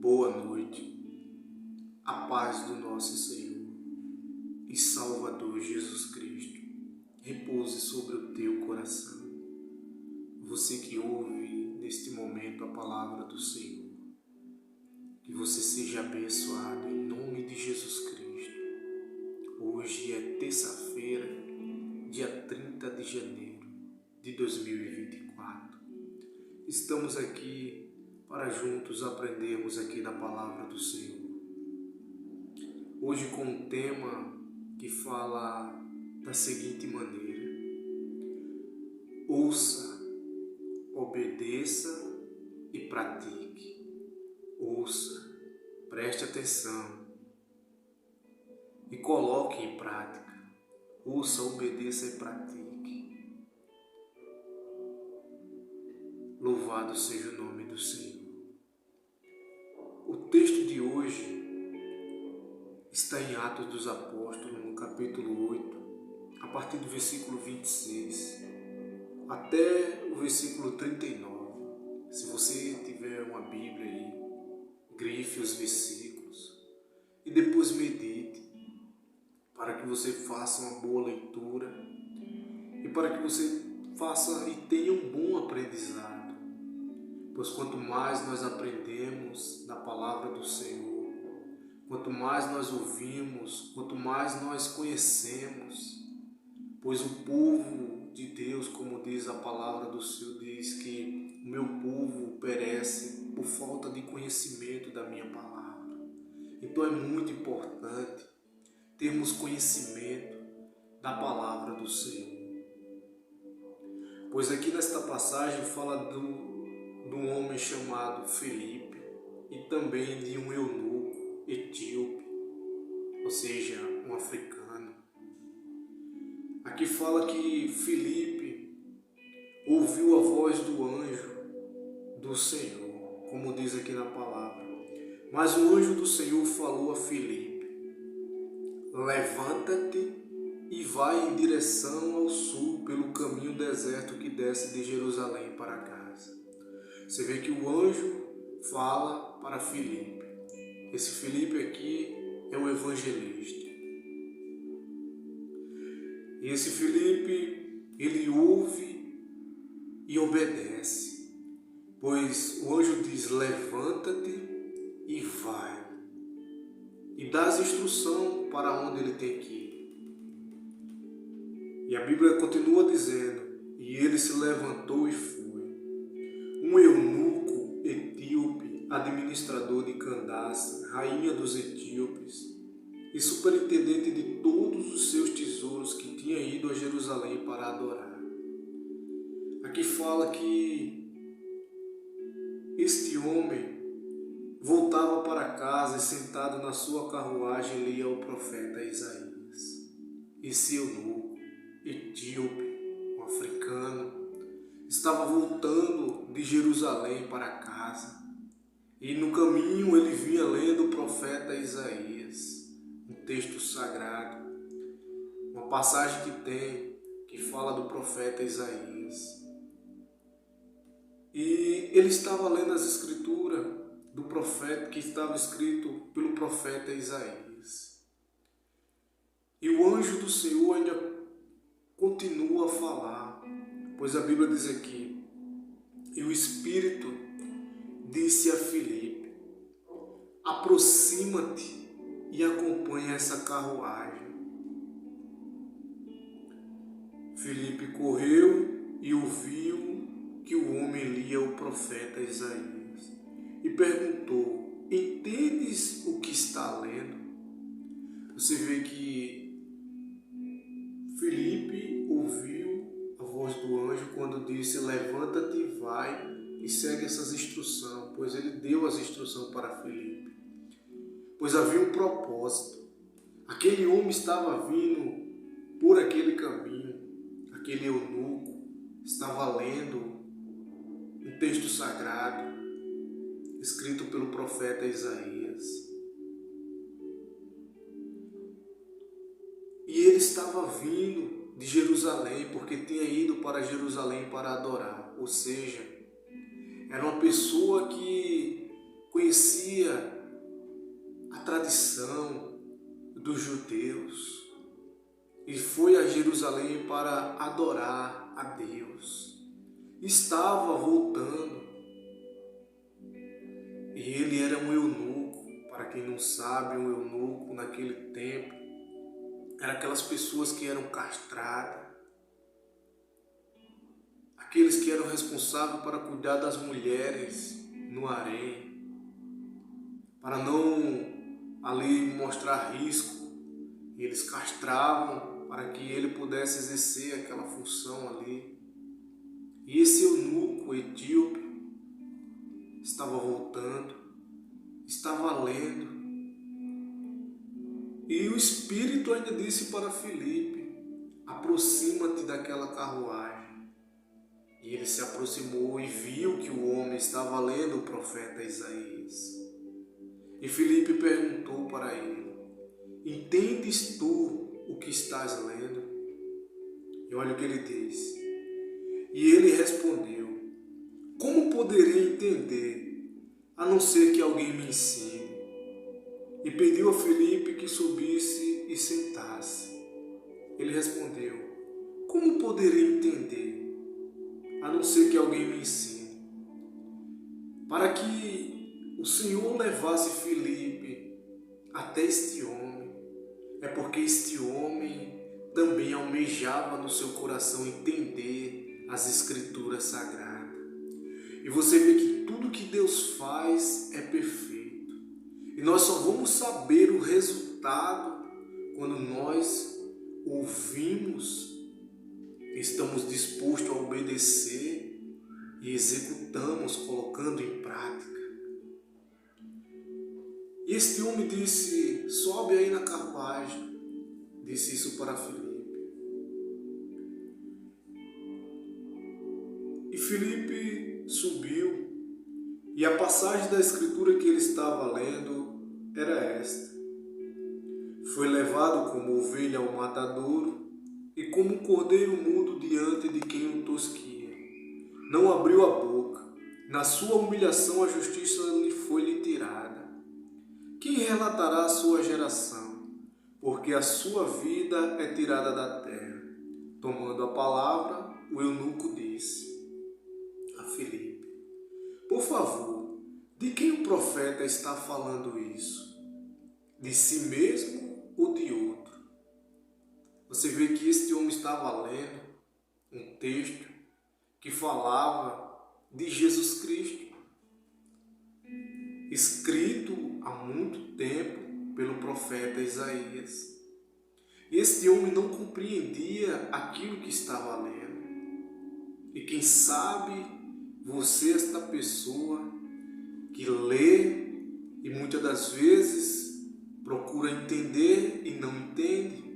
Boa noite, a paz do nosso Senhor e Salvador Jesus Cristo repouse sobre o teu coração. Você que ouve neste momento a palavra do Senhor, que você seja abençoado em nome de Jesus Cristo. Hoje é terça-feira, dia 30 de janeiro de 2024. Estamos aqui para juntos aprendermos aqui da palavra do Senhor. Hoje com um tema que fala da seguinte maneira: ouça, obedeça e pratique. Ouça, preste atenção e coloque em prática. Ouça, obedeça e pratique. Louvado seja o nome do Senhor. O texto de hoje está em Atos dos Apóstolos, no capítulo 8, a partir do versículo 26 até o versículo 39. Se você tiver uma Bíblia aí, grife os versículos e depois medite, para que você faça uma boa leitura e para que você faça e tenha um bom aprendizado. Pois quanto mais nós aprendemos da palavra do Senhor, quanto mais nós ouvimos, quanto mais nós conhecemos, pois o povo de Deus, como diz a palavra do Senhor, diz que o meu povo perece por falta de conhecimento da minha palavra. Então é muito importante termos conhecimento da palavra do Senhor. Pois aqui nesta passagem fala de um homem chamado Filipe e também de um eunuco etíope, ou seja, um africano. Aqui fala que Filipe ouviu a voz do anjo do Senhor, como diz aqui na palavra. Mas o anjo do Senhor falou a Filipe: levanta-te e vai em direção ao sul pelo caminho deserto que desce de Jerusalém para casa. Você vê que o anjo fala para Filipe. Esse Filipe aqui é um evangelista. E esse Filipe, ele ouve e obedece. Pois o anjo diz: levanta-te e vai. E dá as instruções para onde ele tem que ir. E a Bíblia continua dizendo: e ele se levantou e foi. Um eunuco etíope, administrador de Candace, rainha dos etíopes, e superintendente de todos os seus tesouros, que tinha ido a Jerusalém para adorar. Aqui fala que este homem voltava para casa e, sentado na sua carruagem, lia o profeta Isaías. Esse eunuco etíope, um africano, estava voltando de Jerusalém para casa e no caminho ele vinha lendo o profeta Isaías, um texto sagrado, uma passagem que fala do profeta Isaías. E ele estava lendo as escrituras do profeta que estava escrito pelo profeta Isaías. E o anjo do Senhor ainda continua a falar, pois a Bíblia diz aqui: e o Espírito disse a Filipe: aproxima-te e acompanha essa carruagem. Filipe correu e ouviu que o homem lia o profeta Isaías e perguntou: entendes o que está lendo? Você vê que Filipe ouviu a voz do anjo quando disse: levanta-te e vai, e segue essas instruções, pois ele deu as instruções para Filipe. Pois havia um propósito. Aquele homem estava vindo por aquele caminho, aquele eunuco estava lendo um texto sagrado escrito pelo profeta Isaías. E ele estava vindo de Jerusalém, porque tinha ido para Jerusalém para adorar. Ou seja, era uma pessoa que conhecia seguia a tradição dos judeus e foi a Jerusalém para adorar a Deus. Estava voltando e ele era um eunuco. Para quem não sabe, um eunuco naquele tempo eram aquelas pessoas que eram castradas, aqueles que eram responsáveis para cuidar das mulheres no harém, para não ali mostrar risco. Eles castravam para que ele pudesse exercer aquela função ali. E esse eunuco etíope estava voltando, estava lendo, e o Espírito ainda disse para Filipe: aproxima-te daquela carruagem. E ele se aproximou e viu que o homem estava lendo o profeta Isaías. E Filipe perguntou para ele: entendes tu o que estás lendo? E olha o que ele disse. E ele respondeu: como poderei entender, a não ser que alguém me ensine? E pediu a Filipe que subisse e sentasse. Ele respondeu: como poderei entender, a não ser que alguém me ensine? Para que o Senhor levasse Filipe até este homem, é porque este homem também almejava no seu coração entender as Escrituras Sagradas. E você vê que tudo que Deus faz é perfeito. E nós só vamos saber o resultado quando nós ouvimos, estamos dispostos a obedecer e executamos, colocando em prática. E este homem disse: sobe aí na carruagem. Disse isso para Filipe. E Filipe subiu, e a passagem da Escritura que ele estava lendo era esta: foi levado como ovelha ao matadouro, e como um cordeiro mudo diante de quem o tosquia. Não abriu a boca. Na sua humilhação a justiça lhe tirada. Quem relatará a sua geração? Porque a sua vida é tirada da terra. Tomando a palavra, o eunuco disse a Filipe: por favor, de quem o profeta está falando isso? De si mesmo ou de outro? Você vê que este homem estava lendo um texto que falava de Jesus Cristo, escrito há muito tempo pelo profeta Isaías. E este homem não compreendia aquilo que estava lendo. E quem sabe você, esta pessoa que lê e muitas das vezes procura entender e não entende.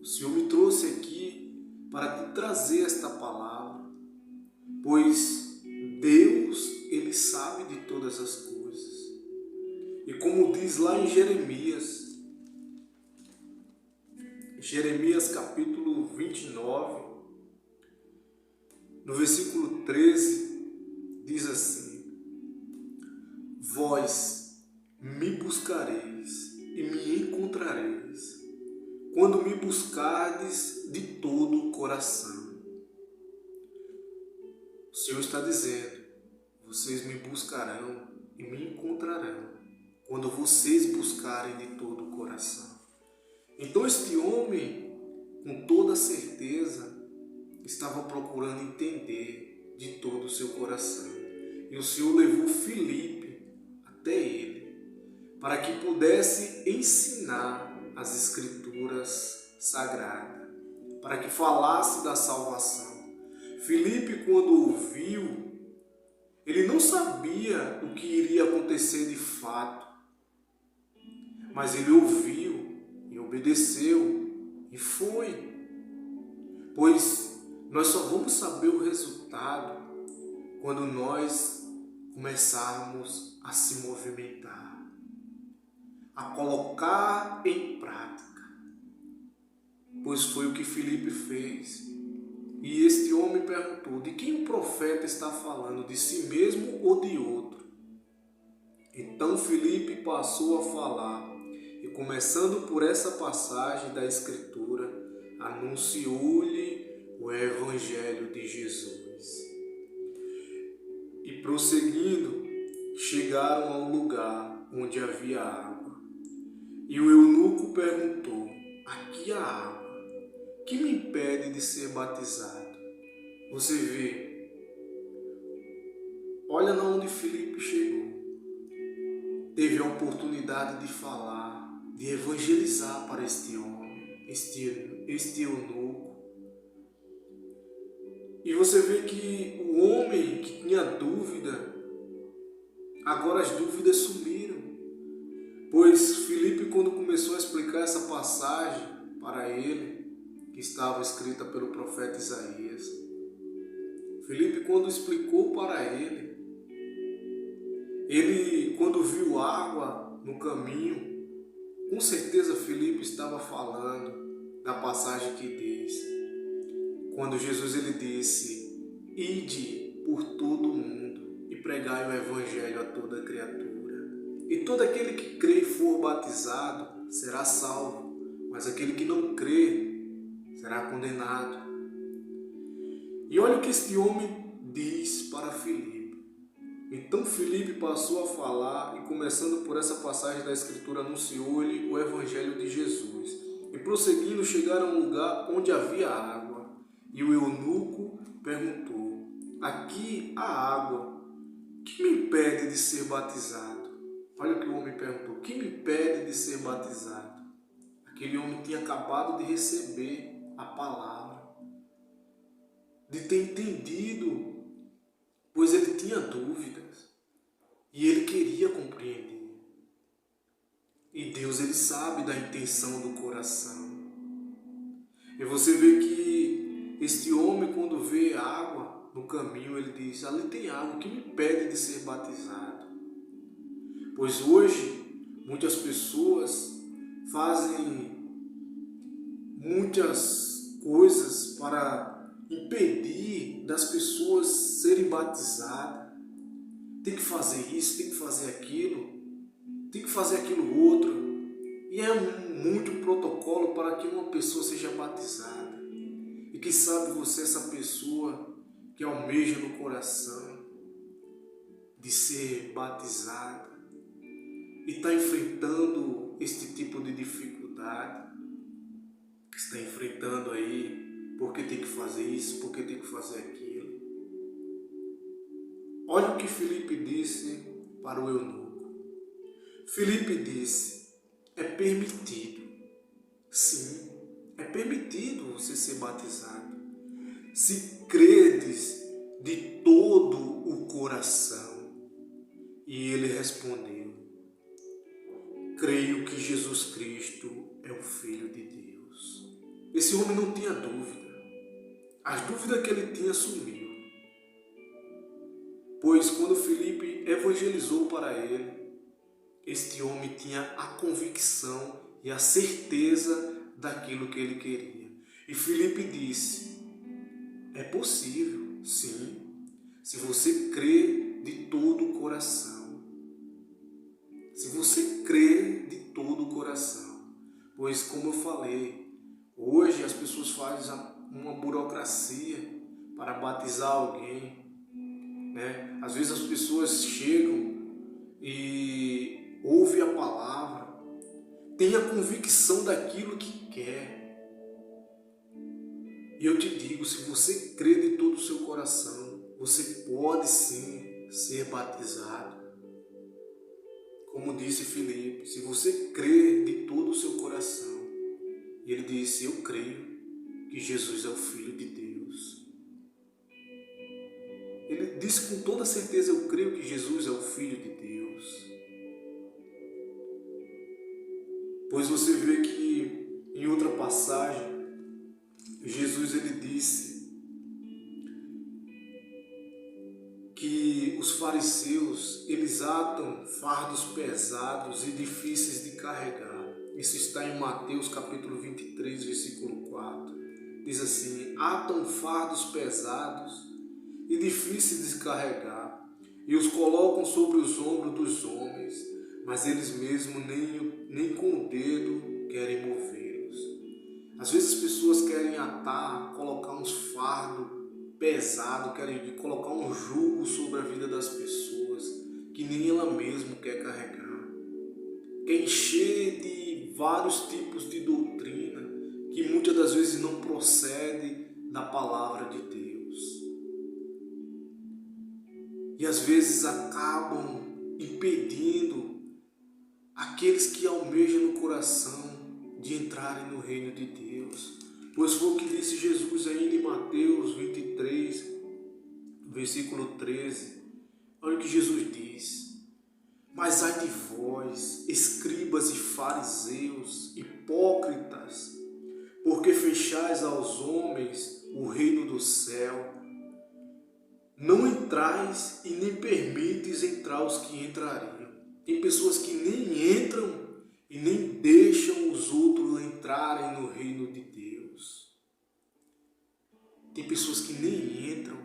O Senhor me trouxe aqui para te trazer esta palavra, pois Deus, Ele sabe de todas as coisas. E como diz lá em Jeremias capítulo 29, no versículo 13, diz assim: vós me buscareis e me encontrareis, quando me buscardes de todo o coração. O Senhor está dizendo: vocês me buscarão e me encontrarão, quando vocês buscarem de todo o coração. Então este homem, com toda certeza, estava procurando entender de todo o seu coração. E o Senhor levou Filipe até ele, para que pudesse ensinar as Escrituras Sagradas, para que falasse da salvação. Filipe, quando ouviu, ele não sabia o que iria acontecer de fato, mas ele ouviu e obedeceu e foi. Pois nós só vamos saber o resultado quando nós começarmos a se movimentar, a colocar em prática. Pois foi o que Filipe fez. E este homem perguntou: de quem o profeta está falando? De si mesmo ou de outro? E Então Filipe passou a falar, e começando por essa passagem da Escritura, anunciou-lhe o Evangelho de Jesus. E prosseguindo, chegaram ao lugar onde havia água. E o eunuco perguntou: aqui há água, que me impede de ser batizado? Você vê, olha na onde Filipe chegou. Teve a oportunidade de falar, de evangelizar para este homem, este eunuco. E você vê que o homem que tinha dúvida, agora as dúvidas sumiram. Pois Filipe, quando começou a explicar essa passagem para ele, que estava escrita pelo profeta Isaías, Filipe, quando explicou para ele, quando viu água no caminho, com certeza Filipe estava falando da passagem que diz, quando Jesus ele disse: ide por todo o mundo e pregai o evangelho a toda criatura. E todo aquele que crê e for batizado será salvo, mas aquele que não crê será condenado. E olha o que este homem diz para Filipe. Então Filipe passou a falar e, começando por essa passagem da Escritura, anunciou-lhe o Evangelho de Jesus. E prosseguindo, chegaram a um lugar onde havia água. E o eunuco perguntou: aqui há água, que me impede de ser batizado? Olha o que o homem perguntou: o que me impede de ser batizado? Aquele homem tinha acabado de receber a palavra, de ter entendido, pois ele tinha dúvidas e ele queria compreender. E Deus, ele sabe da intenção do coração. E você vê que este homem, quando vê água no caminho, ele diz: ali tem água, que me impede de ser batizado? Pois hoje muitas pessoas fazem muitas coisas para impedir das pessoas serem batizadas. Tem que fazer isso, tem que fazer aquilo, tem que fazer aquilo outro. E é muito protocolo para que uma pessoa seja batizada. E quem sabe você é essa pessoa que almeja no coração de ser batizada e está enfrentando este tipo de dificuldade, está enfrentando aí porque tem que fazer isso, porque tem que fazer aquilo. Olha o que Filipe disse para o eunuco. Filipe disse: é permitido, sim, é permitido você ser batizado, se credes de todo o coração. E ele respondeu: creio que Jesus Cristo é o Filho de Deus. Esse homem não tinha dúvida. As dúvidas que ele tinha sumiu. Pois quando Filipe evangelizou para ele, este homem tinha a convicção e a certeza daquilo que ele queria. E Filipe disse: é possível, sim, se você crer de todo o coração. Se você crer de todo o coração. Pois, como eu falei, hoje as pessoas fazem uma burocracia para batizar alguém, né? Às vezes as pessoas chegam e ouvem a palavra, têm a convicção daquilo que quer. E eu te digo, se você crer de todo o seu coração, você pode sim ser batizado. Como disse Filipe, se você crer de todo o seu coração, e ele disse: eu creio que Jesus é o Filho de Deus. Ele disse com toda certeza: eu creio que Jesus é o Filho de Deus. Pois você vê que em outra passagem, Jesus ele disse que os fariseus, eles atam fardos pesados e difíceis de carregar. Isso está em Mateus capítulo 23, versículo 4. Diz assim: atam fardos pesados e difíceis de carregar e os colocam sobre os ombros dos homens, mas eles mesmos nem com o dedo querem movê-los. Às vezes as pessoas querem atar, colocar uns fardos pesados, querem colocar um jugo sobre a vida das pessoas que nem ela mesma quer carregar. Quer encher de vários tipos de doutrina que muitas das vezes não procede da palavra de Deus. E às vezes acabam impedindo aqueles que almejam no coração de entrarem no reino de Deus. Pois foi o que disse Jesus ainda em Mateus 23, versículo 13. Olha o que Jesus diz: mas ai de vós, escribas e fariseus, hipócritas, porque fechais aos homens o reino do céu. Não entrais e nem permites entrar os que entrariam. Tem pessoas que nem entram e nem deixam os outros entrarem no reino de Deus. Tem pessoas que nem entram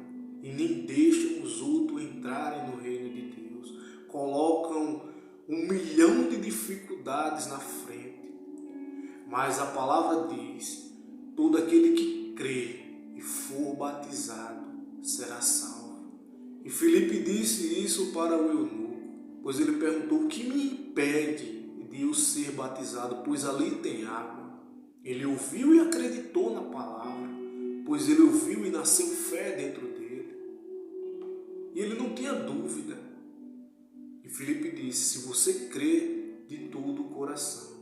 e nem deixam os outros entrarem no reino de Deus. Colocam 1 milhão de dificuldades na frente. Mas a palavra diz: todo aquele que crê e for batizado será salvo. E Filipe disse isso para o eunuco, pois ele perguntou: o que me impede de eu ser batizado? Pois ali tem água. Ele ouviu e acreditou na palavra, pois ele ouviu e nasceu fé dentro dele. E ele não tinha dúvida. E Filipe disse: se você crê de todo o coração.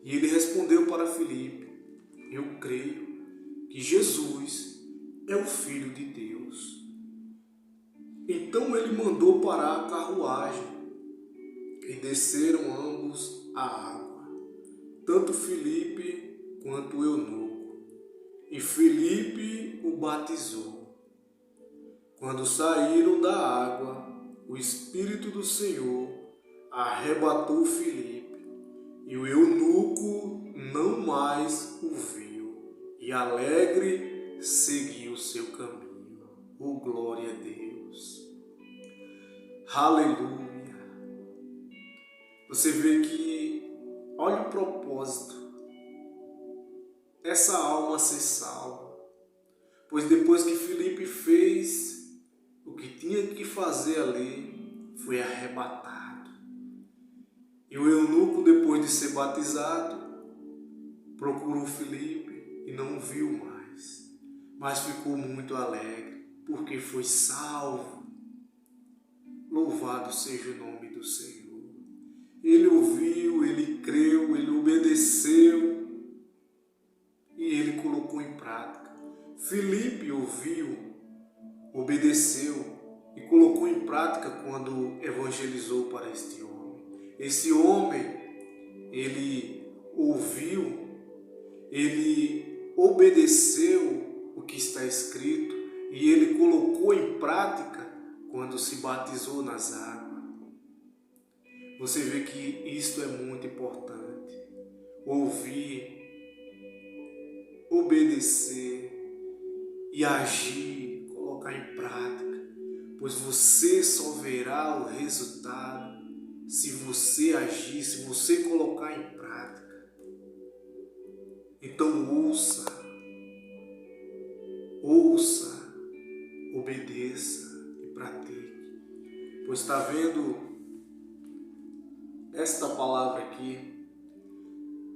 E ele respondeu para Filipe: eu creio que Jesus é o Filho de Deus. Então ele mandou parar a carruagem e desceram ambos à água, tanto Filipe quanto o eunuco. E Filipe o batizou. Quando saíram da água, o Espírito do Senhor arrebatou Filipe, e o eunuco não mais o viu, e alegre seguiu o seu caminho. Oh, glória a Deus! Aleluia! Você vê que, olha o propósito, essa alma ser salva, pois depois que Filipe fez o que tinha que fazer ali, foi arrebatado. E o eunuco, depois de ser batizado, procurou Filipe e não o viu mais, mas ficou muito alegre, porque foi salvo. Louvado seja o nome do Senhor. Ele ouviu, ele creu, ele obedeceu e ele colocou em prática. Filipe ouviu, obedeceu e colocou em prática quando evangelizou para este homem. Esse homem, ele ouviu, ele obedeceu o que está escrito e ele colocou em prática quando se batizou nas águas. Você vê que isto é muito importante. Ouvir, obedecer e agir, colocar em prática, pois você só verá o resultado se você agir, se você colocar em prática. Então ouça, obedeça e pratique, pois está vendo esta palavra aqui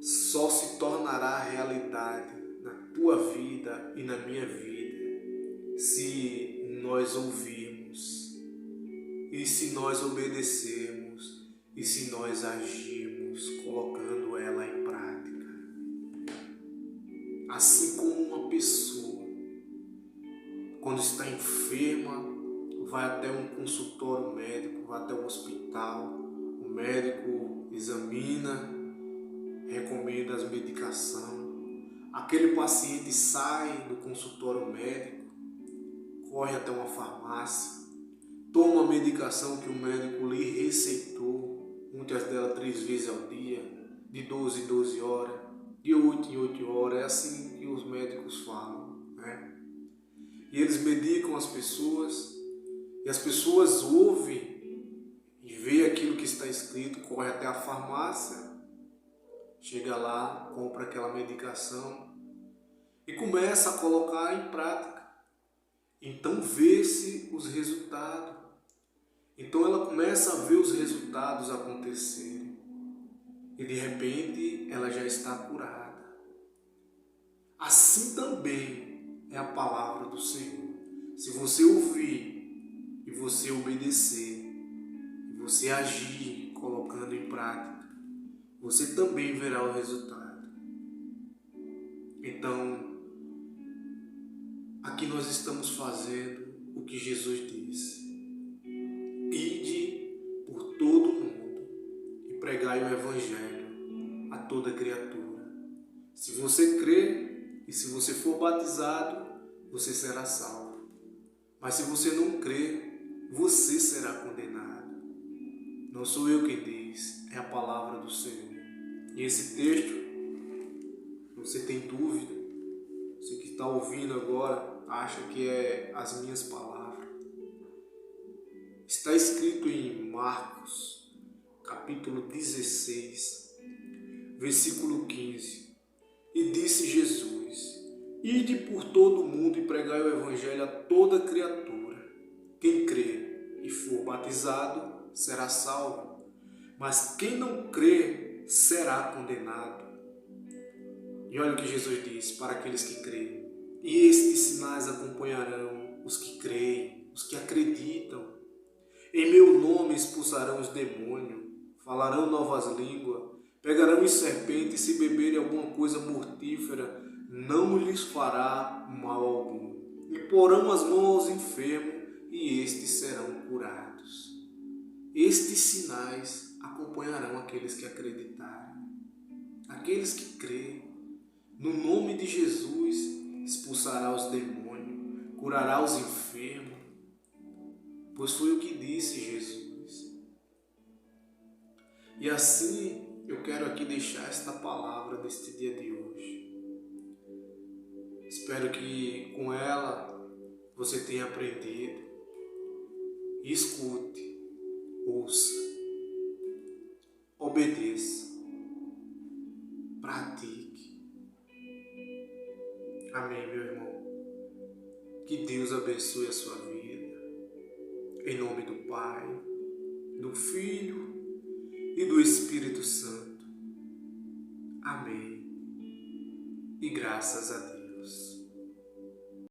só se tornará realidade na tua vida e na minha vida se nós ouvirmos e se nós obedecermos e se nós agirmos colocando ela em prática. Assim como uma pessoa, quando está enferma, vai até um consultório médico, vai até um hospital, o médico examina, recomenda as medicações. Aquele paciente sai do consultório médico, corre até uma farmácia, toma a medicação que o médico lhe receitou, muitas delas 3 vezes ao dia, de 12 em 12 horas, de 8 em 8 horas, é assim que os médicos falam, né? E eles medicam as pessoas, e as pessoas ouvem e veem aquilo que está escrito, corre até a farmácia, chega lá, compra aquela medicação e começa a colocar em prática. Então vê-se os resultados. Então ela começa a ver os resultados acontecerem. E de repente ela já está curada. Assim também é a palavra do Senhor. Se você ouvir e você obedecer, e você agir colocando em prática, você também verá o resultado. Então, aqui nós estamos fazendo o que Jesus disse: ide por todo o mundo e pregai o Evangelho a toda criatura. Se você crer e se você for batizado, você será salvo. Mas se você não crer, você será condenado. Não sou eu quem diz, é a palavra do Senhor. E esse texto, você tem dúvida, você que está ouvindo agora, acha que é as minhas palavras. Está escrito em Marcos, capítulo 16, versículo 15. E disse Jesus: ide por todo o mundo e pregai o Evangelho a toda criatura. Quem crê e for batizado será salvo, mas quem não crê será condenado. E olha o que Jesus diz para aqueles que creem: e estes sinais acompanharão os que creem, os que acreditam. Em meu nome expulsarão os demônios, falarão novas línguas, pegarão em serpente, e se beberem alguma coisa mortífera, não lhes fará mal algum. E porão as mãos aos enfermos, e estes serão curados. Estes sinais acompanharão aqueles que acreditarem. Aqueles que creem. No nome de Jesus, expulsará os demônios, curará os enfermos, pois foi o que disse Jesus. E assim eu quero aqui deixar esta palavra deste dia de hoje. Espero que com ela você tenha aprendido. Escute, ouça, obedeça, pratique. Amém, meu irmão. Que Deus abençoe a sua vida. Em nome do Pai, do Filho e do Espírito Santo. Amém. E graças a Deus.